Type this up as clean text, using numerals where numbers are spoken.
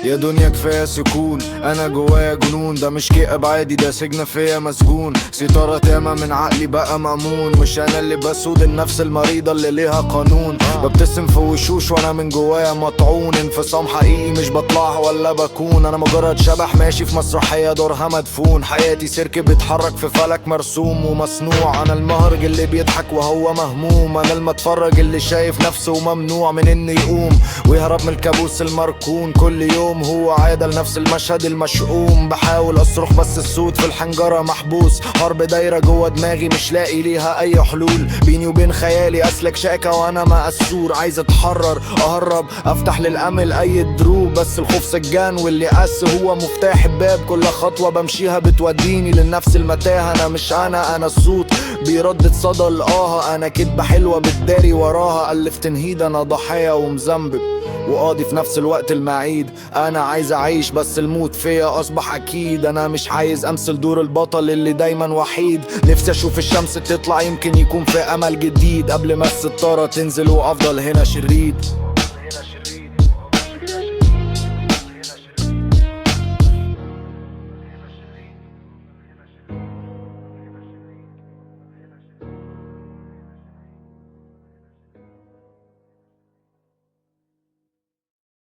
يا دنيا كفاية سكون، انا جوايا جنون، ده مش كئب عادي، ده سجن فيا مسجون. ستارة تامة من عقلي بقى مأمون، مش انا اللي بسود النفس المريضة اللي ليها قانون. ببتسم في وشوش وانا من جوايا مطعون، انفصام حقيقي مش بطلع ولا بكون. انا مجرد شبح ماشي في مسرحية دورها مدفون، حياتي سيرك بيتحرك في فلك مرسوم ومصنوع. انا المهرج اللي بيضحك وهو مهموم، انا المتفرج اللي شايف نفسه ممنوع من انه يقوم ويهرب من الكابوس المركون. كل يوم هو عادة لنفس المشهد المشؤوم، بحاول اصرخ بس الصوت في الحنجرة محبوس. حرب دايرة جوه دماغي مش لاقي ليها اي حلول، بيني وبين خيالي اسلك شاكة وانا مأسور. عايز اتحرر اهرب افتح للامل اي دروب، بس الخوف سجان واللي قاس هو مفتاح الباب. كل خطوة بمشيها بتوديني لنفس المتاهة، انا مش انا الصوت بيردد صدى الآه. انا كدبة حلوة بتداري وراها، الفت نهيد انا ضحية ومذنب وقاضي في نفس الوقت المعيد. انا عايز اعيش بس الموت فيا اصبح اكيد. انا مش عايز امثل دور البطل اللي دايما وحيد، نفسي اشوف الشمس تطلع، يمكن يكون في امل جديد قبل ما الستارة تنزل وافضل هنا شريد.